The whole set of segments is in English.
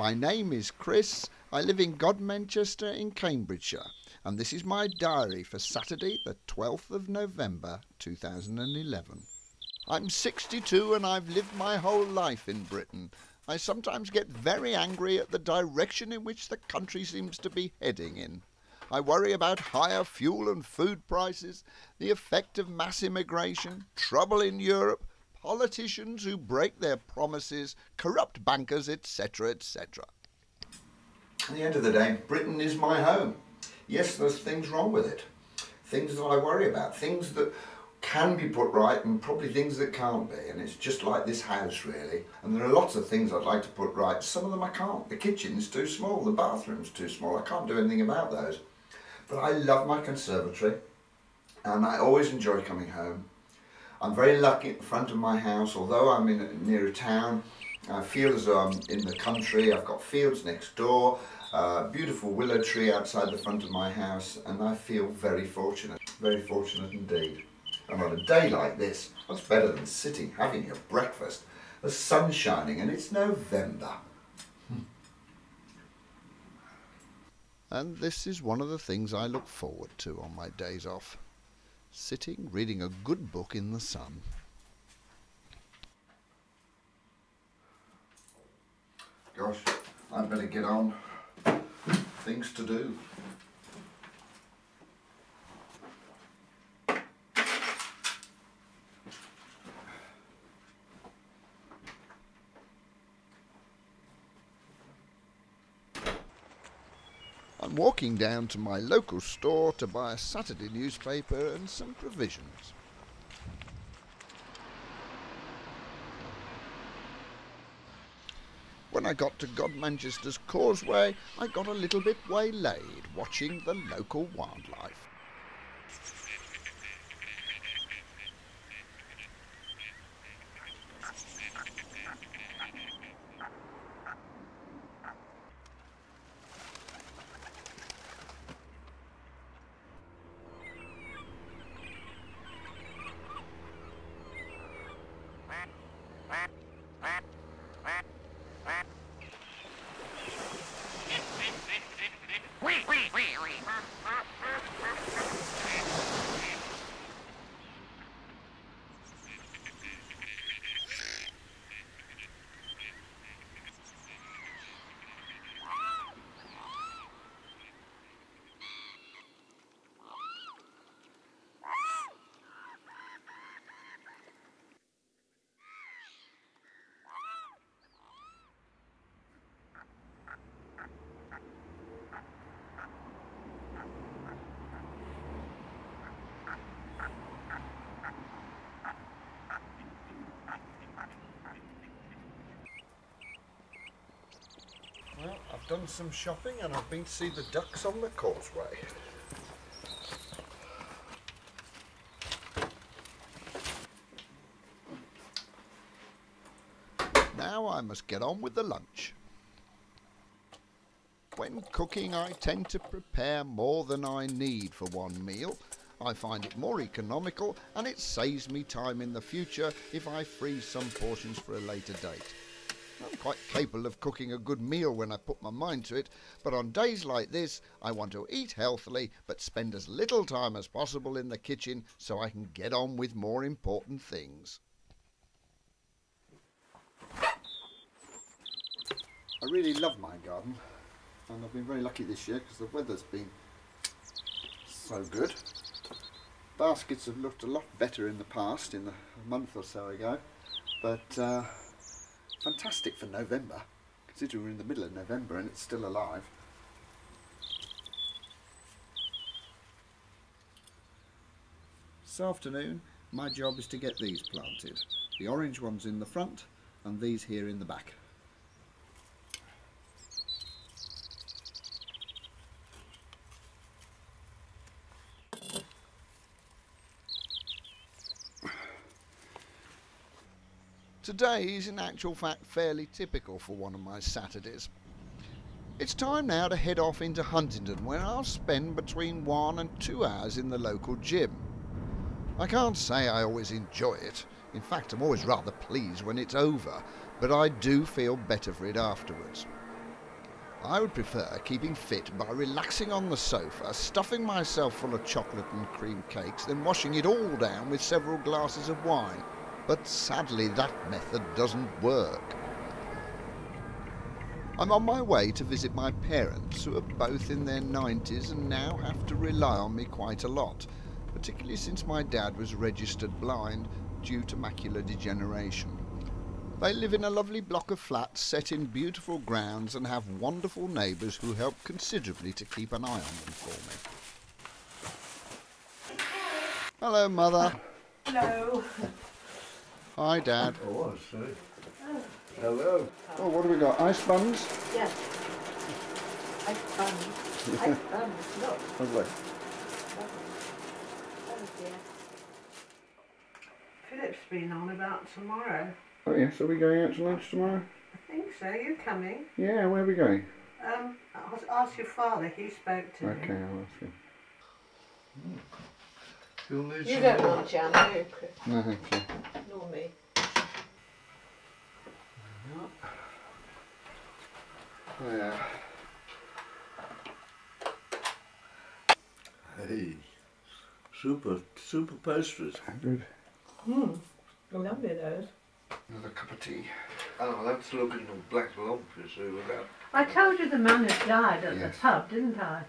My name is Chris. I live in Godmanchester in Cambridgeshire, and this is my diary for Saturday the 12th of November 2011. I'm 62 and I've lived my whole life in Britain. I sometimes get very angry at the direction in which the country seems to be heading in. I worry about higher fuel and food prices, the effect of mass immigration, trouble in Europe, politicians who break their promises, corrupt bankers, etc., etc. At the end of the day, Britain is my home. Yes, there's things wrong with it. Things that I worry about. Things that can be put right and probably things that can't be. And it's just like this house, really. And there are lots of things I'd like to put right. Some of them I can't. The kitchen's too small. The bathroom's too small. I can't do anything about those. But I love my conservatory. And I always enjoy coming home. I'm very lucky at the front of my house. Although I'm near a town, I feel as though I'm in the country. I've got fields next door. Beautiful willow tree outside the front of my house, and I feel very fortunate indeed. And on a day like this, what's better than sitting having your breakfast? The sun's shining and it's November. And this is one of the things I look forward to on my days off. Sitting reading a good book in the sun. Gosh, I'd better get on. Things to do. I'm walking down to my local store to buy a Saturday newspaper and some provisions. When I got to Godmanchester's causeway, I got a little bit waylaid watching the local wildlife. Well, I've done some shopping and I've been to see the ducks on the causeway. Now I must get on with the lunch. When cooking, I tend to prepare more than I need for one meal. I find it more economical and it saves me time in the future if I freeze some portions for a later date. I'm quite capable of cooking a good meal when I put my mind to it, but on days like this I want to eat healthily but spend as little time as possible in the kitchen so I can get on with more important things. I really love my garden, and I've been very lucky this year because the weather's been so good. Baskets have looked a lot better in the past, a month or so ago, but fantastic for November, considering we're in the middle of November and it's still alive. This afternoon my job is to get these planted. The orange ones in the front and these here in the back. Today is in actual fact fairly typical for one of my Saturdays. It's time now to head off into Huntingdon, where I'll spend between 1 and 2 hours in the local gym. I can't say I always enjoy it. In fact, I'm always rather pleased when it's over, but I do feel better for it afterwards. I would prefer keeping fit by relaxing on the sofa, stuffing myself full of chocolate and cream cakes, then washing it all down with several glasses of wine. But sadly that method doesn't work. I'm on my way to visit my parents, who are both in their 90s and now have to rely on me quite a lot, particularly since my dad was registered blind due to macular degeneration. They live in a lovely block of flats set in beautiful grounds and have wonderful neighbours who help considerably to keep an eye on them for me. Hello, Mother. Hello. Hi, Dad. Oh, I see. Hello. Oh, what have we got? Ice buns? Yes. Ice buns. Ice buns. Look. Lovely. Oh dear. Philip's been on about tomorrow. Oh yes, are we going out to lunch tomorrow? I think so. You coming? Yeah, where are we going? Ask your father. He spoke to me. Okay, I'll ask him. You'll need You some don't more. want jam, do you, Chris? No, thank you. Nor me. Yeah. Hey, super pastries. Good. Lovely those. Another cup of tea. Oh, that's looking a black lump, you see, with that. I told you the man who died at Yes. the pub, didn't I?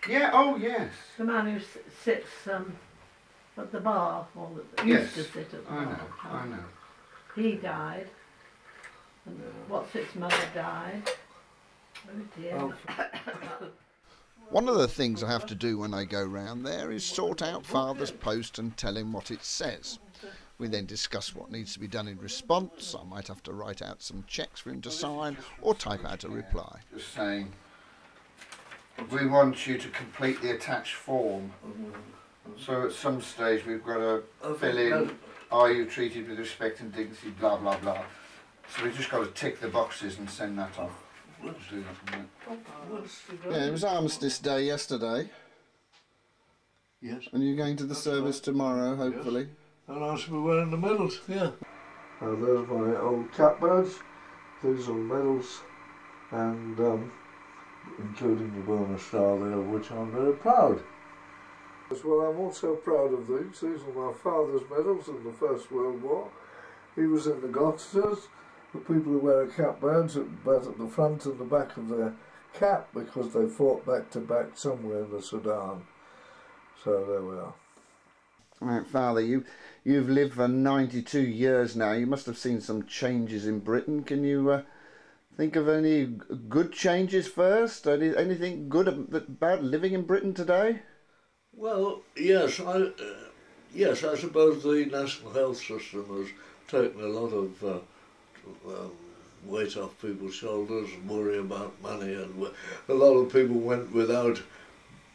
Yeah, oh yes. The man who sits at the bar, or that Yes. used to sit at the I bar. know, I know. He died. And what's its mother died. Oh dear. Oh. One of the things I have to do when I go round there is sort out Father's post and tell him what it says. We then discuss what needs to be done in response. I might have to write out some cheques for him to sign or type out a reply. Just saying, we want you to complete the attached form. So at some stage we've got to fill in, are you treated with respect and dignity, blah blah blah. So we've just got to tick the boxes and send that off. We'll do that in a minute. Yeah, it was Armistice Day yesterday, Yes. and you're going to the service tomorrow, hopefully. And I should be wearing the medals, yeah. And there's my old cap badge. These are medals, and including the Burma Star there, of which I'm very proud. As well, I'm also proud of these. These are my father's medals in the First World War. He was in the Gloucesters. The people who wear a cap badge both at the front and the back of their cap because they fought back to back somewhere in the Sudan. So there we are. Right, Father, you've lived for 92 years now. You must have seen some changes in Britain. Can you think of any good changes first? Anything good about living in Britain today? Well, yes, I suppose the national health system has taken a lot of weight off people's shoulders and worry about money, and a lot of people went without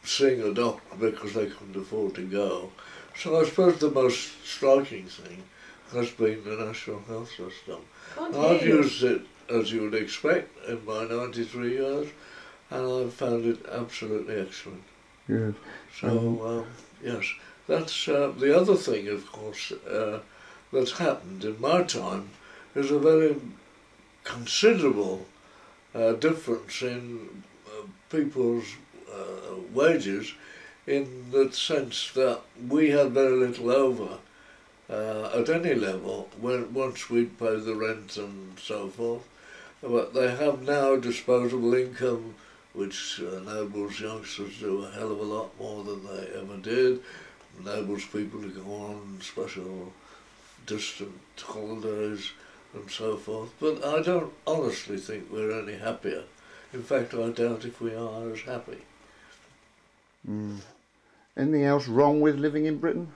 seeing a doctor because they couldn't afford to go. So I suppose the most striking thing has been the national health system. I've used it, as you would expect, in my 93 years, and I've found it absolutely excellent. Good. So, yes, that's the other thing, of course, that's happened in my time is a very considerable difference in people's wages, in the sense that we had very little over at any level once we'd paid the rent and so forth. But they have now disposable income which enables youngsters to do a hell of a lot more than they ever did, enables people to go on special distant holidays and so forth. But I don't honestly think we're any happier. In fact, I doubt if we are as happy. Anything else wrong with living in Britain?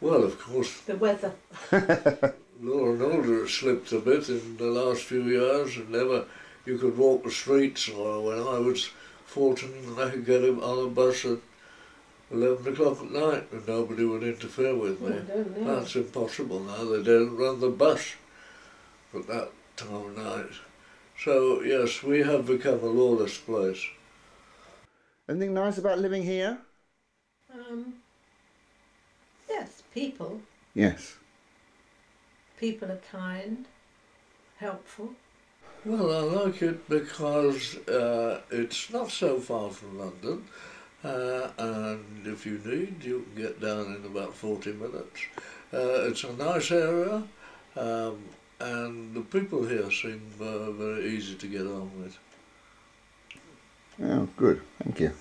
Well, of course, The weather. law and order has slipped a bit in the last few years, and never you could walk the streets. Or when I was fortunate, I could get on a bus at 11 o'clock at night and nobody would interfere with me. That's impossible now. They don't run the bus at that time of night. So yes, we have become a lawless place. Anything nice about living here? Yes, people. Yes. People are kind, helpful. Well, I like it because it's not so far from London, and if you need, you can get down in about 40 minutes. It's a nice area, and the people here seem very easy to get on with. Oh, good. Thank you.